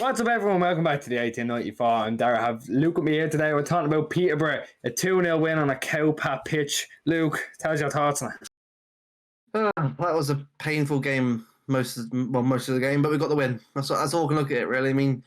What's up, everyone? Welcome back to the 1894. I'm Dara. I have Luke with me here today. We're talking about Peterborough, a 2-0 win on a cowpat pitch. Luke, tell us your thoughts on it. That was a painful game most of the game, but we got the win. That's all we can look at it, really. I mean,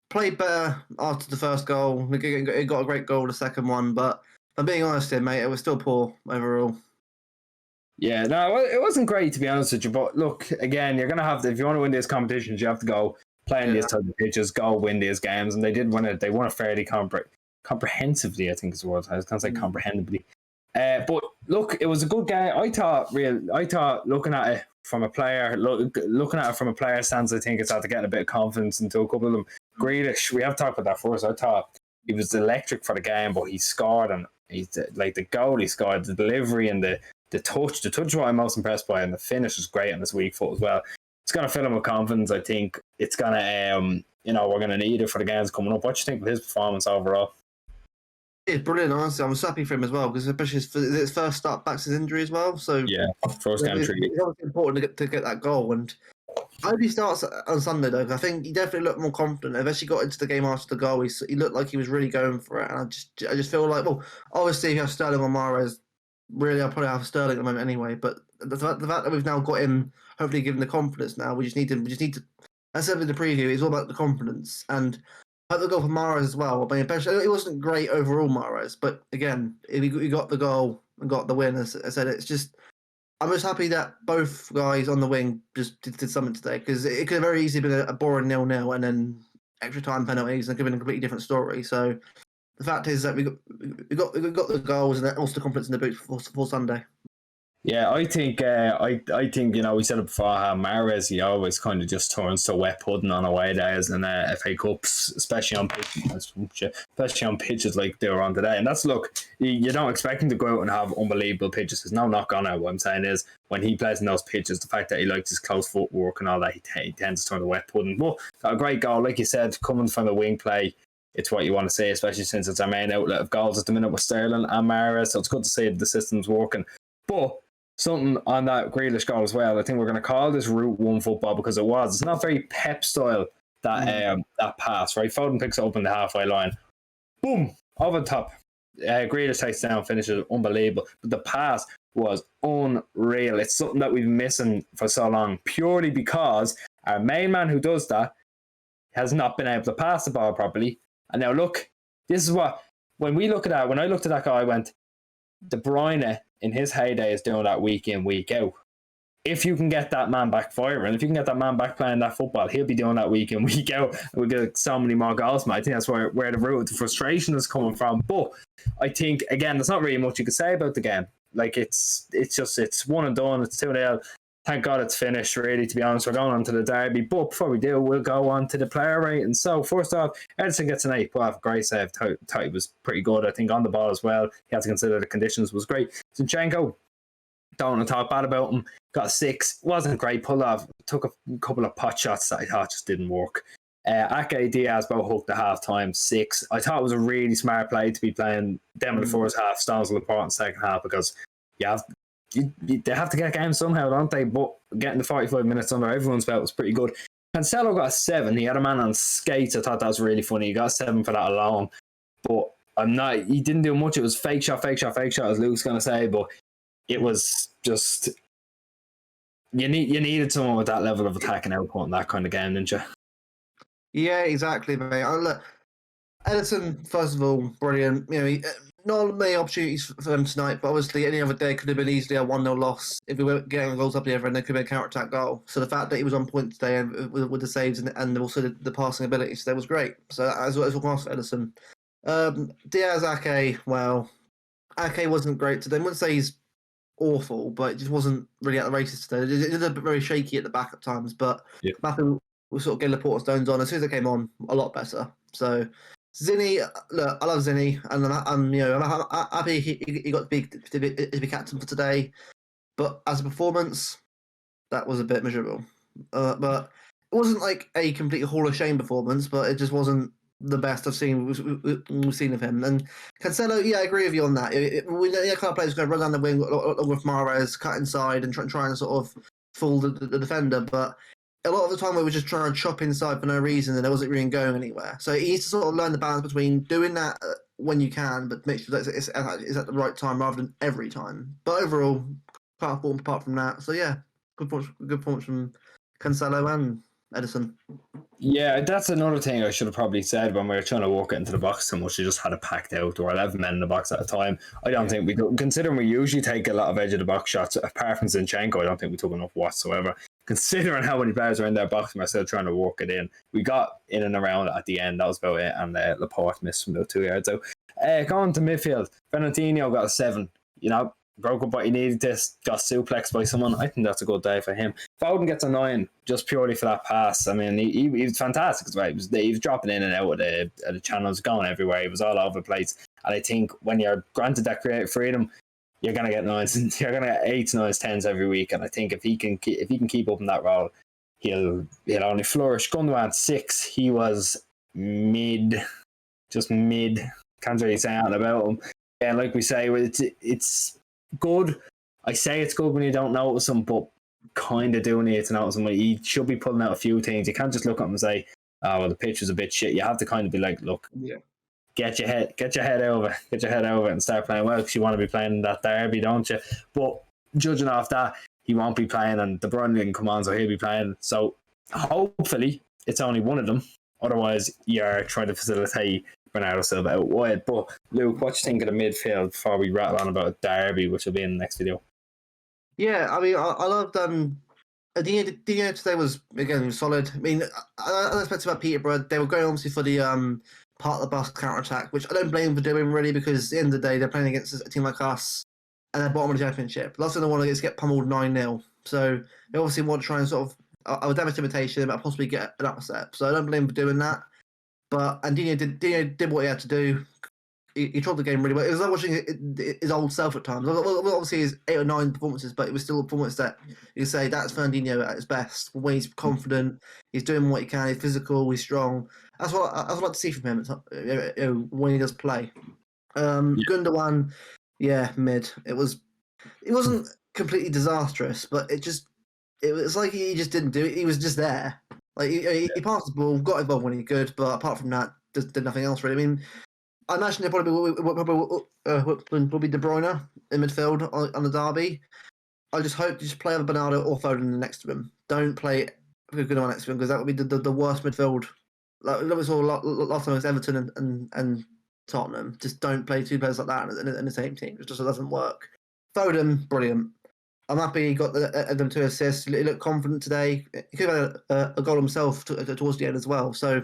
played better after the first goal. It got a great goal, the second one, but if I'm being honest here, mate, it was still poor overall. Yeah, no, it wasn't great, to be honest with you. But look, again, you're going to have to, if you want to win these competitions, you have to go playing these type of pitches, go win these games. And they did win it. They won it fairly comprehensively, I think is the word. I was going to say comprehensively. But look, it was a good game. I thought looking at it from a player, stance, I think it's had to get a bit of confidence into a couple of them. Grealish, we have talked about that first. I thought he was electric for the game, but he scored, and he's like the goal he scored, the delivery and the touch. The touch is what I'm most impressed by, and the finish was great on his weak foot as well. It's going to fill him with confidence. I think it's going to, we're going to need it for the games coming up. What do you think of his performance overall? It's brilliant, honestly. I'm happy for him as well, because especially his first start back to his injury as well. So yeah, first game it's important to get that goal. And I hope he starts on Sunday, though, because I think he definitely looked more confident. I've actually got into the game after the goal. He looked like he was really going for it. And I just feel like, well, obviously if you have Sterling or Mahrez, really I'll probably have Sterling at the moment anyway. But the fact that we've now got him, hopefully given the confidence now, we just need to. As I said in the preview, it's all about the confidence. And I hope the goal for Mahrez as well. I mean, it wasn't great overall, Mahrez, but again, he got the goal and got the win. As I said, it's just, I'm just happy that both guys on the wing just did something today, because it could have very easily been a boring 0-0 and then extra time penalties, and it could have been a completely different story. So the fact is that we got the goals and also the confidence in the boots for Sunday. Yeah, I think we said it before how Mahrez, he always kind of just turns to wet pudding on away days and FA Cups, especially on pitches like they were on today. And that's, look, you don't expect him to go out and have unbelievable pitches. There's no knock on it. What I'm saying is, when he plays in those pitches, the fact that he likes his close footwork and all that, he tends to turn to wet pudding. But got a great goal, like you said, coming from the wing play. It's what you want to see, especially since it's our main outlet of goals at the minute with Sterling and Mahrez. So it's good to see that the system's working. But something on that Grealish goal as well, I think we're going to call this Route 1 football, because it's not very Pep style, that pass, right? Foden picks it up in the halfway line, boom, over the top. Grealish takes down, finishes, unbelievable. But the pass was unreal. It's something that we've been missing for so long, purely because our main man who does that has not been able to pass the ball properly. And now look, this is what, when I looked at that guy, I went, De Bruyne in his heyday is doing that week in, week out. If you can get that man back firing, if you can get that man back playing that football, he'll be doing that week in, week out. We'll get so many more goals, man. I think that's where the root of the frustration is coming from. But I think, again, there's not really much you could say about the game. Like, it's one and done. It's 2-0. Thank God it's finished, really, to be honest. We're going on to the derby. But before we do, we'll go on to the player rating. So, first off, Edison gets an 8. Well, great save. Thought he was pretty good, I think, on the ball as well. He had to consider the conditions was great. Zinchenko, don't want to talk bad about him. Got a 6. Wasn't great. Pulled off. Took a couple of pot shots that I thought just didn't work. Ake, Diaz both hooked at half time, 6. I thought it was a really smart play to be playing them in the first half, Stones will report in the second half, because they have to get games somehow, don't they? But getting the 45 minutes under everyone's belt was pretty good. Cancelo got a 7. He had a man on skates. I thought that was really funny. He got a 7 for that alone. But he didn't do much. It was fake shot, as Luke's going to say. But it was just, you needed someone with that level of attacking output in that kind of game, didn't you? Yeah, exactly, mate. Look, Edison, first of all, brilliant. Not many opportunities for them tonight, but obviously any other day could have been easily a 1-0 loss if we weren't getting goals up the other, and there could have been a counter-attack goal. So the fact that he was on point today and with the saves and also the passing ability today was great. So that's what I asked for Edison. Diaz, Ake, well, Ake wasn't great today. I wouldn't say he's awful, but it just wasn't really at the races today. It was a bit very shaky at the back at times, but Matthew was sort of getting Laporte stones on. As soon as they came on, a lot better. So Zinny, look, I love Zinny, and I'm happy he got to be captain for today. But as a performance, that was a bit miserable. But it wasn't like a complete Hall of Shame performance, but it just wasn't the best we've seen of him. And Cancelo, yeah, I agree with you on that. We know kind of players going to run down the wing along with Mahrez, cut inside, and try and sort of fool the defender. But a lot of the time we were just trying to chop inside for no reason and it wasn't really going anywhere. So he needs to sort of learn the balance between doing that when you can, but make sure that it's at the right time rather than every time. But overall, quite important apart from that. So yeah, good points from Cancelo and Edison. Yeah, that's another thing I should have probably said when we were trying to walk it into the box so much. We just had it packed out, or 11 men in the box at a time. I don't think we do. Considering we usually take a lot of edge of the box shots, apart from Zinchenko, I don't think we took enough whatsoever. Considering how many players are in their box, and we're still trying to work it in. We got in and around at the end. That was about it. And Laporte missed from about 2 yards out. Going to midfield, Fernandinho got a 7. You know, broke up what he needed. This got suplexed by someone. I think that's a good day for him. Foden gets a 9 just purely for that pass. I mean, he was fantastic as well. He was dropping in and out of the channels, going everywhere. He was all over the place. And I think when you're granted that creative freedom, you're gonna get 9s. You're gonna get 8s, 9s, 10s every week. And I think if he can keep up in that role, he'll only flourish. Gundogan 6. He was mid. Can't really say anything about him. Yeah, like we say, it's good. I say it's good when you don't notice him, but kind of do need to notice him. He should be pulling out a few things. You can't just look at him and say, "Oh, well, the pitch was a bit shit." You have to kind of be like, "Look, get your head over, and start playing well because you want to be playing in that derby, don't you?" But judging off that, he won't be playing, and De Bruyne didn't come on, so he'll be playing. So hopefully, it's only one of them. Otherwise, you're trying to facilitate Bernardo Silva out wide. But Luke, what do you think of the midfield before we rattle on about Derby, which will be in the next video? Yeah, I mean, I loved Dino today was again solid. I mean, I expected about Peterborough. They were going obviously for the part of the bus counter attack, which I don't blame them for doing really because at the end of the day they're playing against a team like us and they're bottom of the championship. Last thing they want to get pummeled 9-0. So they obviously want to try and sort of I would damage imitation, but possibly get an upset. So I don't blame him for doing that. But and Dino did what he had to do. He controlled the game really well. It was like watching his old self at times. Obviously, his 8 or 9 performances, but it was still a performance that you say that's Fernandinho at his best. When he's confident, he's doing what he can. He's physical. He's strong. That's what I like to see from him when he does play. Gundogan, yeah, mid. It wasn't completely disastrous, but it was like he just didn't do it. He was just there. Like he passed the ball, got involved when he could, but apart from that, did nothing else really. I mean, I imagine they probably will be De Bruyne in midfield on the derby. I just hope you just play with Bernardo or Foden next to him. Don't play Gundogan next to him because that would be the worst midfield. Like we saw last time it was Everton and Tottenham. Just don't play 2 players like that in the same team. It just doesn't work. Foden, brilliant. I'm happy he got them 2 assists. He looked confident today. He could have had a goal himself towards the end as well. So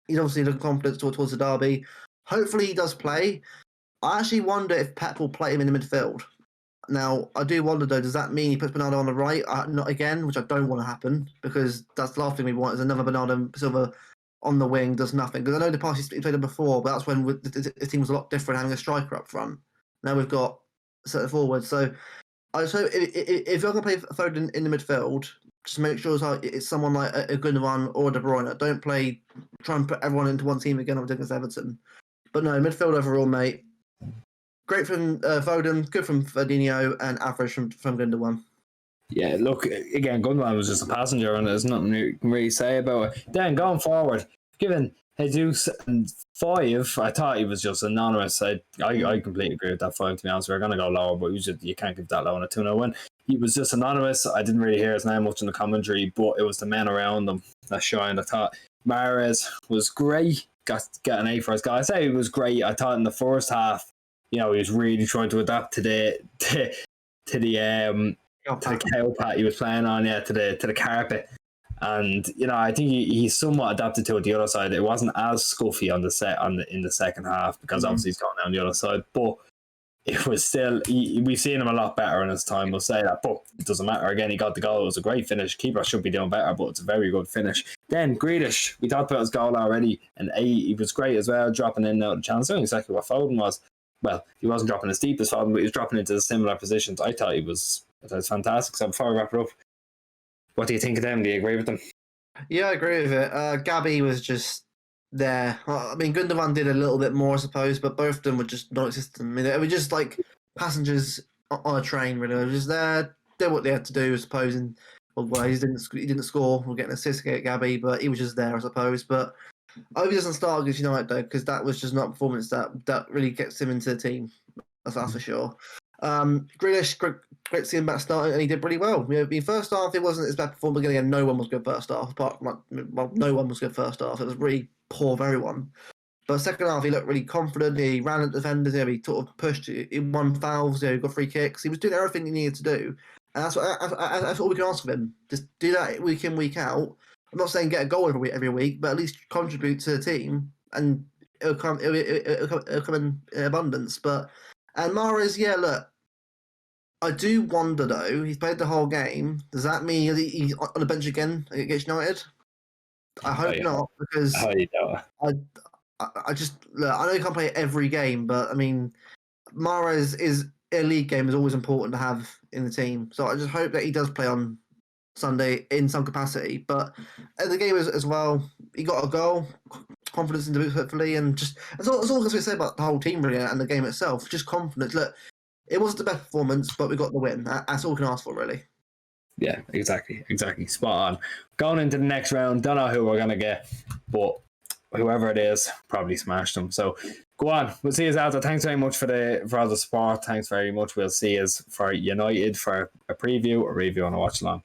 he's obviously looking confident towards the derby. Hopefully he does play. I actually wonder if Pep will play him in the midfield. Now, I do wonder though, does that mean he puts Bernardo on the right? Not again, which I don't want to happen because that's the last thing we want is another Bernardo Silva on the wing, does nothing. Because I know the past he played him before, but that's when the team was a lot different, having a striker up front. Now we've got centre forward. So I just hope if you're going to play Foden in the midfield, just make sure it's someone like a Gundogan or De Bruyne. Don't try and put everyone into one team again against Everton. But no, midfield overall, mate. Great from Foden, good from Fernandinho, and average from Gundogan. Yeah, look, again, Gundogan was just a passenger, and there's nothing you can really say about it. Then going forward, given Jesus and 5, I thought he was just anonymous. I completely agree with that 5, to be honest. We're going to go lower, but you can't give that low on a 2-0 win. He was just anonymous. I didn't really hear his name much in the commentary, but it was the men around him that shined. I thought Mahrez was great. Got an A for his guy. I say he was great. I thought in the first half, he was really trying to adapt to the cowpat he was playing on, to the carpet. And I think he somewhat adapted to it the other side. It wasn't as scuffy in the second half because obviously he's gone down the other side. But it was still we've seen him a lot better in his time. We'll say that, but it doesn't matter. Again, he got the goal. It was a great finish. Keeper should be doing better, but it's a very good finish. Then Grealish, we talked about his goal already, and he was great as well, dropping in and out of the chance. Doing exactly what Foden was. Well, he wasn't dropping as deep as Foden, but he was dropping into similar positions. I thought it was fantastic. So before we wrap it up, what do you think of them? Do you agree with them? Yeah, I agree with it. Gabby was just there. I mean, Gundogan did a little bit more, I suppose, but both of them were just non-existent. I mean, they were just like passengers on a train, really. They were just there, did what they had to do, I suppose, and Well, he didn't score. We're getting an assist against Gabby, but he was just there, I suppose. But I hope he doesn't start against United though, because that was just not a performance that really gets him into the team. That's for sure. Grealish, great to see him back starting, and he did pretty well. The first half, it wasn't his best performance. Again, no one was good first half. No one was good first half. It was really poor of everyone. But second half, he looked really confident. He ran at defenders. He sort of pushed. He won fouls. He got free kicks. He was doing everything he needed to do, and that's all we can ask of him. Just do that week in, week out. I'm not saying get a goal every week, but at least contribute to the team, and it'll come in abundance. And Mahrez, yeah, look, I do wonder though. He's played the whole game. Does that mean he's on the bench again against United? I hope not, because I just look. I know he can't play every game, but I mean, Mahrez is a league game is always important to have in the team. So I just hope that he does play on Sunday in some capacity. But at the game as well, he got a goal, confidence in the boots hopefully, and just that's all I can say about the whole team really and the game itself. Just confidence. Look, it wasn't the best performance, but we got the win. That's all we can ask for really. Yeah, exactly. Spot on. Going into the next round, don't know who we're gonna get, but whoever it is, probably smashed them. So go on. We'll see you after. Thanks very much for all the support. Thanks very much. We'll see you for United for a preview, a review, and a watch along.